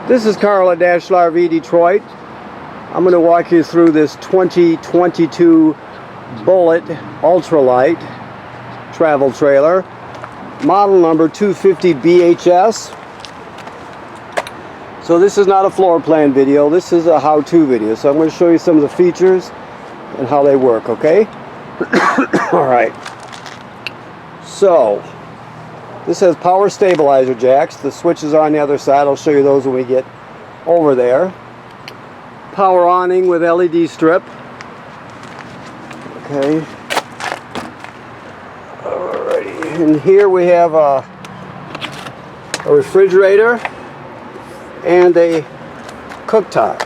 This is Carl at RV Detroit. I'm going to walk you through this 2022 Bullet Ultra Lite travel trailer, model number 250 BHS. So this is not a floor plan video, this is a how-to video. So I'm going to show you some of the features and how they work, okay? Alright. So, this has power stabilizer jacks. The switches are on the other side. I'll show you those when we get over there. Power awning with LED strip. Okay. Alrighty. And here we have a refrigerator and a cooktop.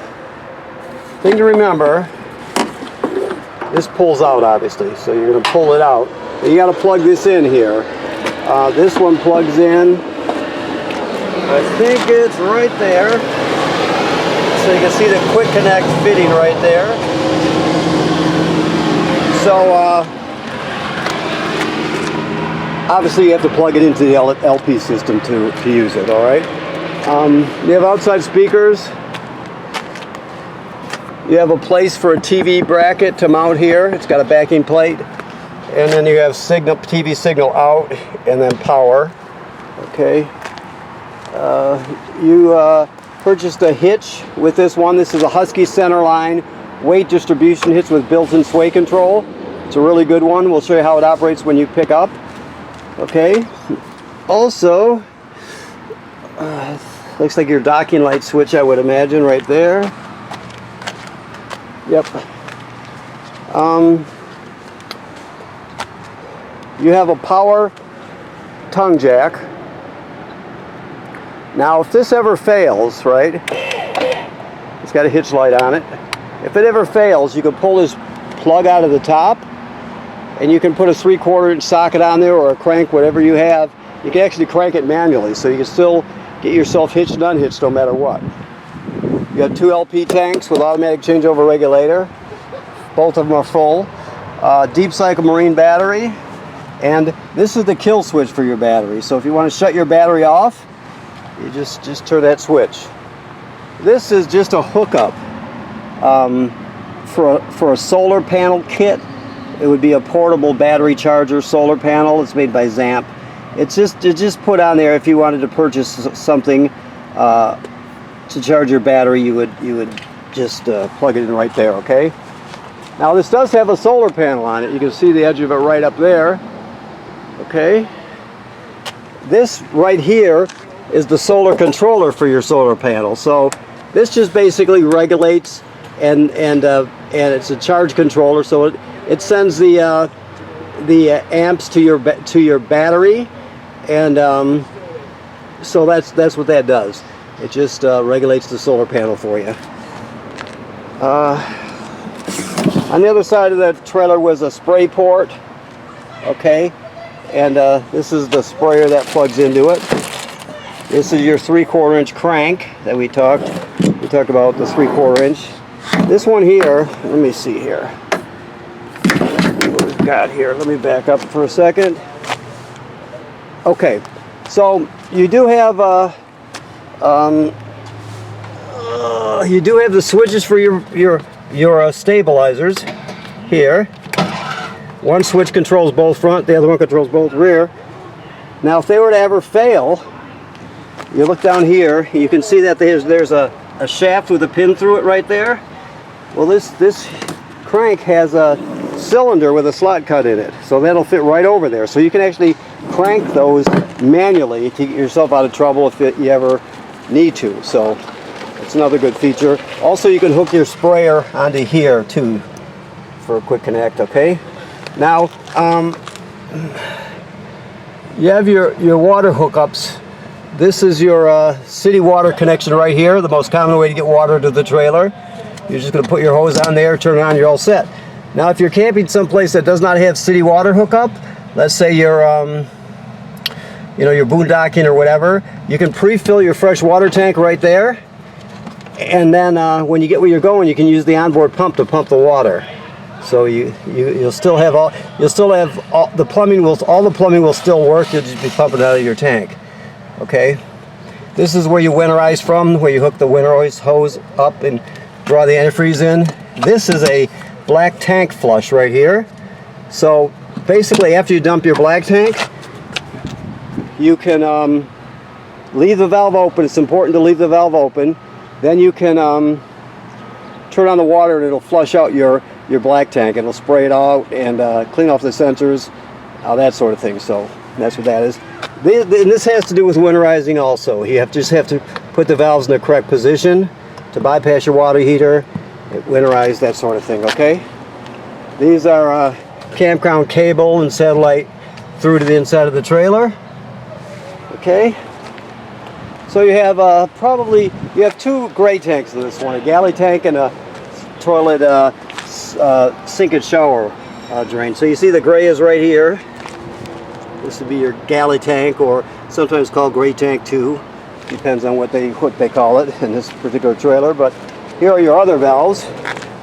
Thing to remember, this pulls out obviously, so you're going to pull it out. And you got to plug this in here. This one plugs in, I think it's right there. So you can see the quick connect fitting right there. So obviously you have to plug it into the LP system to use it, alright? You have outside speakers. You have a place for a TV bracket to mount here. It's got a backing plate. And then you have TV signal out, and then power. Okay. You purchased a hitch with this one. This is a Husky centerline weight distribution hitch with built-in sway control. It's a really good one. We'll show you how it operates when you pick up. Okay. Also, looks like your docking light switch, I would imagine, right there. Yep. You have a power tongue jack. Now if this ever fails, right, it's got a hitch light on it. If it ever fails, you can pull this plug out of the top and you can put a 3/4 inch socket on there or a crank, whatever you have. You can actually crank it manually, so you can still get yourself hitched and unhitched no matter what. You got 2 LP tanks with automatic changeover regulator. Both of them are full. Deep cycle marine battery. And this is the kill switch for your battery. So if you want to shut your battery off, you just turn that switch. This is just a hookup for a solar panel kit. It would be a portable battery charger solar panel. It's made by Zamp. It's just put on there if you wanted to purchase something to charge your battery. You would just plug it in right there. Okay. Now this does have a solar panel on it. You can see the edge of it right up there. Okay, this right here is the solar controller for your solar panel. So this just basically regulates and it's a charge controller. So it sends the amps to your battery, and so that's what that does. It just regulates the solar panel for you. On the other side of that trailer was a spray port. Okay. And this is the sprayer that plugs into it. This is your 3/4 inch crank that we talked about, the 3/4 inch. This one here, let me see here. What we've got here. Let me back up for a second. Okay, so you do have the switches for your stabilizers here. One switch controls both front, the other one controls both rear. Now if they were to ever fail, you look down here, you can see that there's a shaft with a pin through it right there. Well, this crank has a cylinder with a slot cut in it, so that'll fit right over there. So you can actually crank those manually to get yourself out of trouble if you ever need to. So it's another good feature. Also, you can hook your sprayer onto here too for a quick connect, okay? Now, you have your water hookups. This is your city water connection right here, the most common way to get water to the trailer. You're just going to put your hose on there, turn it on, you're all set. Now, if you're camping someplace that does not have city water hookup, let's say you're boondocking or whatever, you can pre-fill your fresh water tank right there, and then when you get where you're going, you can use the onboard pump to pump the water. So you'll still have all the plumbing will still work. You'll just be pumping out of your tank. Okay. This is where you winterize from, where you hook the winterize hose up and draw the antifreeze in. This is a black tank flush right here. So basically, after you dump your black tank, you can leave the valve open. It's important to leave the valve open. Then you can turn on the water and it'll flush out your black tank. It'll spray it out and clean off the sensors, that sort of thing. So that's what that is. And this has to do with winterizing also. You just have to put the valves in the correct position to bypass your water heater, winterize, that sort of thing, okay? These are campground cable and satellite through to the inside of the trailer, okay? So you have you have two gray tanks in this one, a galley tank and a toilet sink and shower drain. So you see the gray is right here. This would be your galley tank, or sometimes called gray tank 2. Depends on what they call it in this particular trailer. But here are your other valves.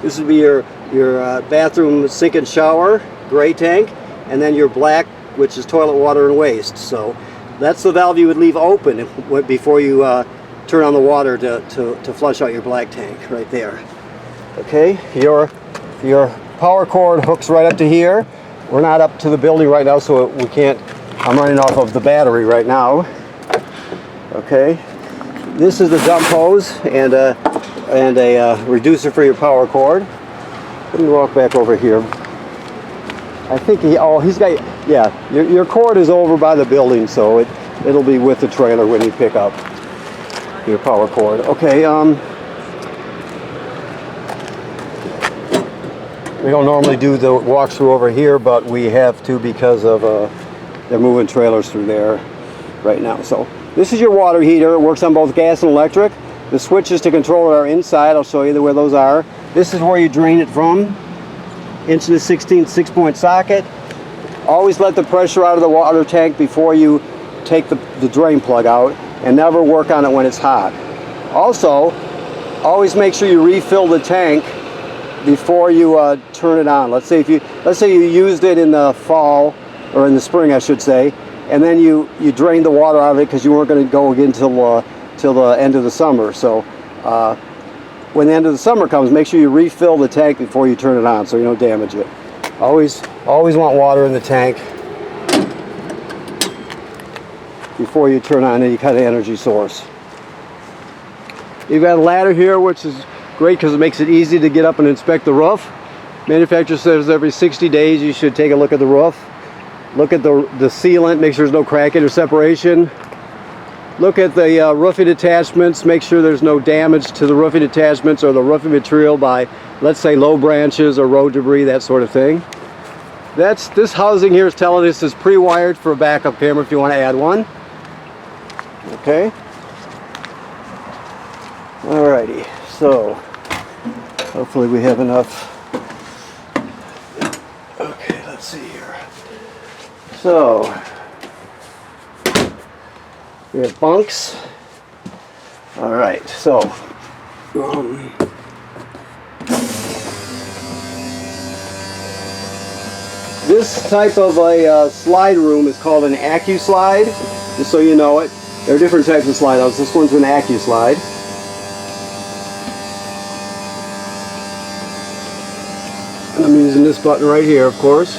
This would be your bathroom sink and shower, gray tank, and then your black, which is toilet water and waste. So that's the valve you would leave open before you turn on the water to flush out your black tank right there. Okay, your power cord hooks right up to here. We're not up to the building right now, so we can't. I'm running off of the battery right now. Okay, this is the dump hose and a reducer for your power cord. Let me walk back over here. I think he's got, yeah, your cord is over by the building, so it'll be with the trailer when you pick up your power cord. Okay, we don't normally do the walkthrough over here, but we have to because of they're moving trailers through there right now. So this is your water heater. It works on both gas and electric. The switches to control it are inside. I'll show you where those are. This is where you drain it from, into the 16 6-point socket. Always let the pressure out of the water tank before you take the drain plug out, and never work on it when it's hot. Also, always make sure you refill the tank before you turn it on. Let's say you used it in the fall, or in the spring I should say, and then you drained the water out of it because you weren't going to go again till the end of the summer. So when the end of the summer comes, make sure you refill the tank before you turn it on so you don't damage it. Always want water in the tank before you turn on any kind of energy source. You've got a ladder here, which is great because it makes it easy to get up and inspect the roof. Manufacturer says every 60 days you should take a look at the roof. Look at the sealant, make sure there's no cracking or separation. Look at the roofing attachments, make sure there's no damage to the roofing attachments or the roofing material by, let's say, low branches or road debris, that sort of thing. This housing here is telling us is pre-wired for a backup camera if you want to add one. Okay. Alrighty, so hopefully we have enough. Okay, let's see here. So we have bunks. Alright, so this type of a slide room is called an AccuSlide, just so you know it. There are different types of slide outs. This one's an AccuSlide. And I'm using this button right here, of course.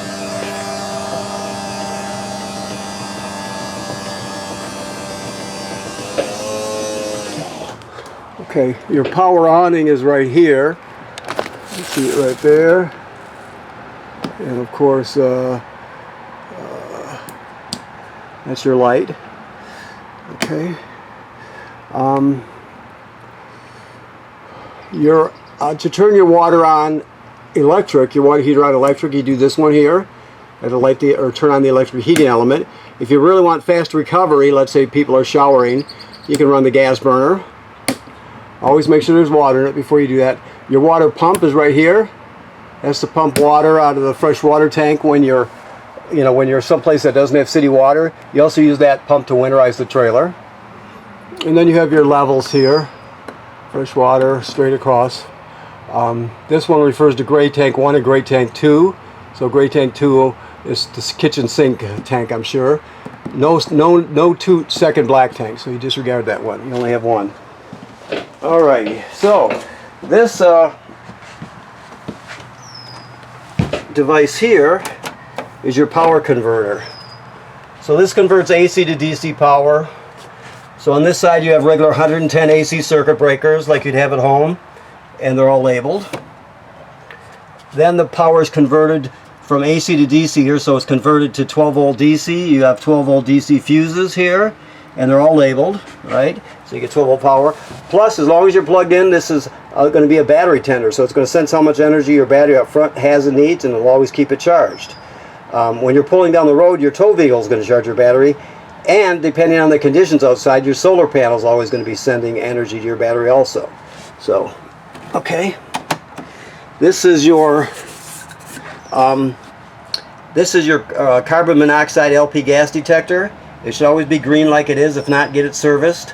Okay, your power awning is right here. You see it right there. And of course, that's your light. Okay. To turn your water on electric, your water heater on electric, you do this one here. It'll light or turn on the electric heating element. If you really want fast recovery, let's say people are showering, you can run the gas burner. Always make sure there's water in it before you do that. Your water pump is right here. That's to pump water out of the fresh water tank when you're someplace that doesn't have city water. You also use that pump to winterize the trailer. And then you have your levels here. Fresh water straight across. This one refers to gray tank 1 and gray tank 2. So gray tank 2 is the kitchen sink tank, I'm sure. No 2-second black tank, so you disregard that one. You only have one. Alrighty, so this device here is your power converter. So this converts AC to DC power. So on this side you have regular 110 AC circuit breakers like you'd have at home, and they're all labeled. Then the power is converted from AC to DC here, so it's converted to 12 volt DC. You have 12 volt DC fuses here, and they're all labeled, right? So you get 12 volt power. Plus, as long as you're plugged in, this is going to be a battery tender, so it's going to sense how much energy your battery up front has and needs, and it'll always keep it charged. When you're pulling down the road, your tow vehicle is going to charge your battery, and depending on the conditions outside, your solar panel is always going to be sending energy to your battery also. So, okay. This is your carbon monoxide LP gas detector. It should always be green like it is. If not, get it serviced.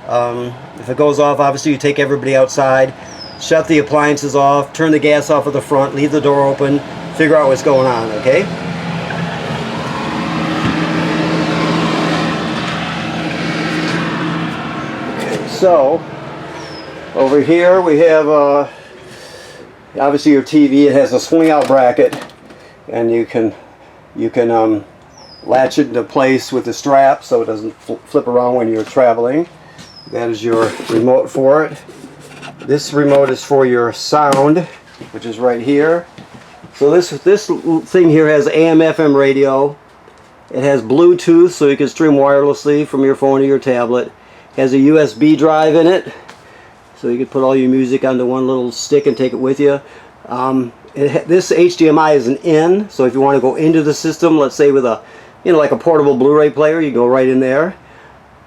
If it goes off, obviously you take everybody outside, shut the appliances off, turn the gas off at the front, leave the door open, figure out what's going on, okay? Okay, so over here we have obviously your TV. It has a swing out bracket, and you can latch it into place with the strap so it doesn't flip around when you're traveling. That is your remote for it. This remote is for your sound, which is right here. So this thing here has AM FM radio. It has Bluetooth, so you can stream wirelessly from your phone to your tablet. It has a USB drive in it, so you can put all your music onto one little stick and take it with you. This HDMI is an in, so if you want to go into the system, let's say with a, like a portable Blu-ray player, you go right in there.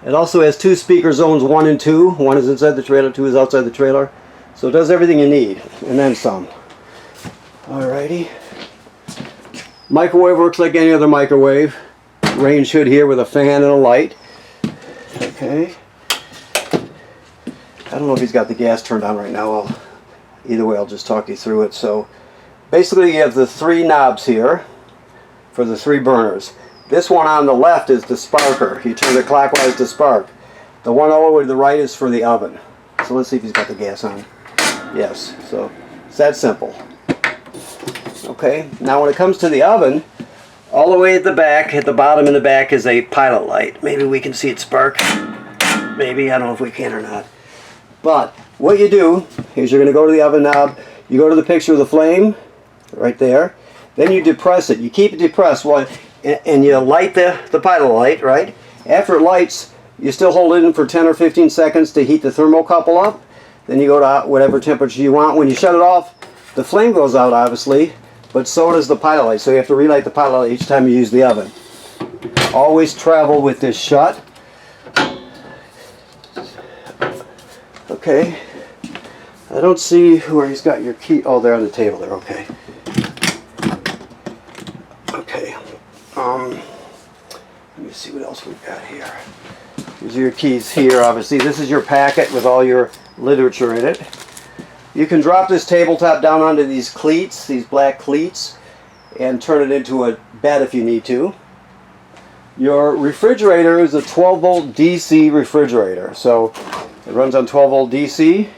It also has 2 speaker zones, 1 and 2. 1 is inside the trailer, 2 is outside the trailer. So it does everything you need, and then some. Alrighty. Microwave works like any other microwave. Range hood here with a fan and a light. Okay. I don't know if he's got the gas turned on right now. Either way, I'll just talk you through it. So basically you have the 3 knobs here for the 3 burners. This one on the left is the sparker. You turn it clockwise to spark. The one all the way to the right is for the oven. So let's see if he's got the gas on. Yes, so it's that simple. Okay, now when it comes to the oven, all the way at the back, at the bottom in the back is a pilot light. Maybe we can see it spark. Maybe, I don't know if we can or not. But what you do is you're going to go to the oven knob, you go to the picture of the flame, right there, then you depress it. You keep it depressed and you light the pilot light, right? After it lights, you still hold it in for 10 or 15 seconds to heat the thermocouple up. Then you go to whatever temperature you want. When you shut it off, the flame goes out, obviously, but so does the pilot light. So you have to relight the pilot light each time you use the oven. Always travel with this shut. Okay. I don't see where he's got your key. Oh, they're on the table there. Okay. Okay. Let me see what else we've got here. These are your keys here, obviously. This is your packet with all your literature in it. You can drop this tabletop down onto these cleats, these black cleats, and turn it into a bed if you need to. Your refrigerator is a 12 volt DC refrigerator. So it runs on 12 volt DC.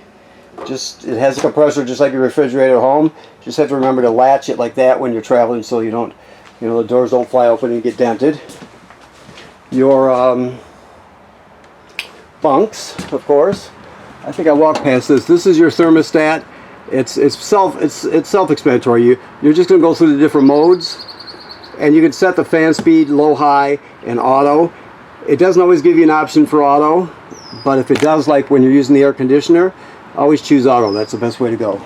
It has a compressor just like your refrigerator at home. Just have to remember to latch it like that when you're traveling so you don't, the doors don't fly open and get dented. Your bunks, of course. I think I walked past this. This is your thermostat. It's self-explanatory. You're just going to go through the different modes, and you can set the fan speed low, high, and auto. It doesn't always give you an option for auto, but if it does, like when you're using the air conditioner, always choose auto. That's the best way to go.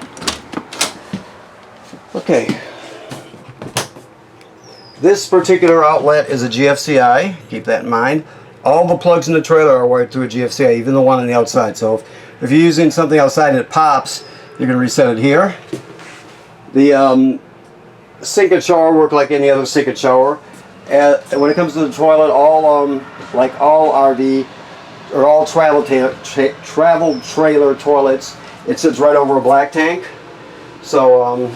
Okay. This particular outlet is a GFCI. Keep that in mind. All the plugs in the trailer are wired through a GFCI, even the one on the outside. So if you're using something outside and it pops, you're going to reset it here. The sink and shower work like any other sink and shower. And when it comes to the toilet, like all RV or all travel trailer toilets, it sits right over a black tank. So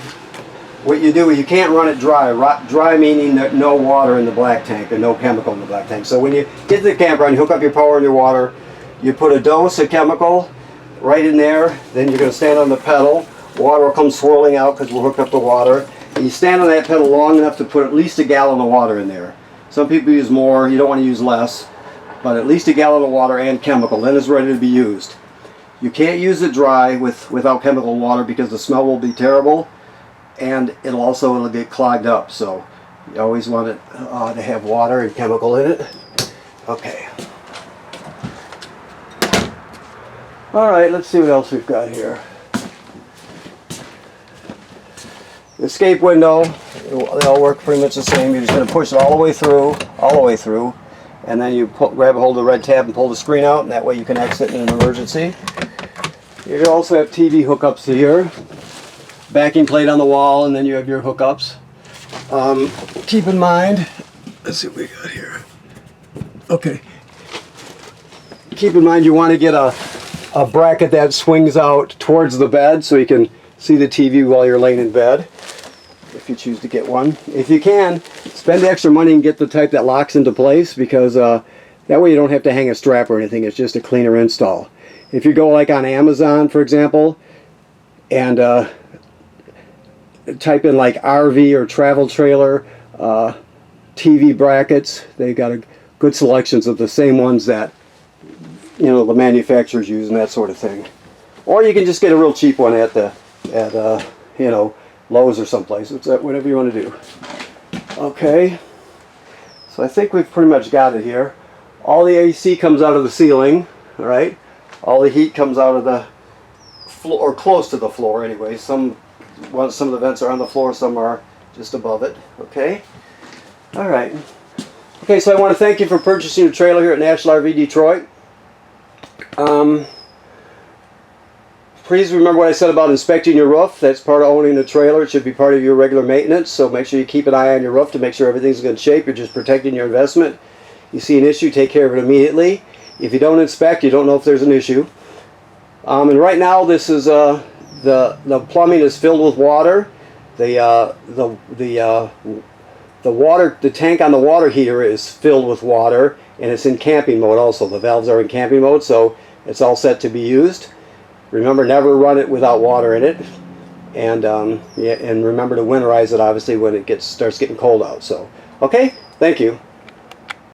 what you do is you can't run it dry. Dry meaning that no water in the black tank or no chemical in the black tank. So when you get to the campground, you hook up your power and your water, you put a dose of chemical right in there, then you're going to stand on the pedal. Water will come swirling out because we're hooked up to water. And you stand on that pedal long enough to put at least a gallon of water in there. Some people use more, you don't want to use less, but at least a gallon of water and chemical, then it's ready to be used. You can't use it dry without chemical water because the smell will be terrible, and it'll get clogged up. So you always want it to have water and chemical in it. Okay. All right, let's see what else we've got here. The escape window, they all work pretty much the same. You're just going to push it all the way through, and then you grab a hold of the red tab and pull the screen out, and that way you can exit in an emergency. You also have TV hookups here, backing plate on the wall, and then you have your hookups. Keep in mind, let's see what we got here. Okay. Keep in mind you want to get a bracket that swings out towards the bed so you can see the TV while you're laying in bed, if you choose to get one. If you can, spend the extra money and get the type that locks into place, because that way you don't have to hang a strap or anything. It's just a cleaner install. If you go like on Amazon, for example, and type in like RV or travel trailer TV brackets, they got good selections of the same ones that the manufacturers use and that sort of thing. Or you can just get a real cheap one at Lowe's or someplace. It's whatever you want to do. Okay, so I think we've pretty much got it here. All the AC comes out of the ceiling, all right? All the heat comes out of the floor, or close to the floor anyway. Some of the vents are on the floor, some are just above it. Okay, all right. Okay, so I want to thank you for purchasing your trailer here at National RV Detroit. Please remember what I said about inspecting your roof. That's part of owning a trailer. It should be part of your regular maintenance. So make sure you keep an eye on your roof to make sure everything's in good shape. You're just protecting your investment. You see an issue, take care of it immediately. If you don't inspect, you don't know if there's an issue. And right now, this is the plumbing is filled with water. The tank on the water heater is filled with water, and it's in camping mode also. The valves are in camping mode, so it's all set to be used. Remember, never run it without water in it, and and remember to winterize it obviously when it starts getting cold out. So, okay, thank you.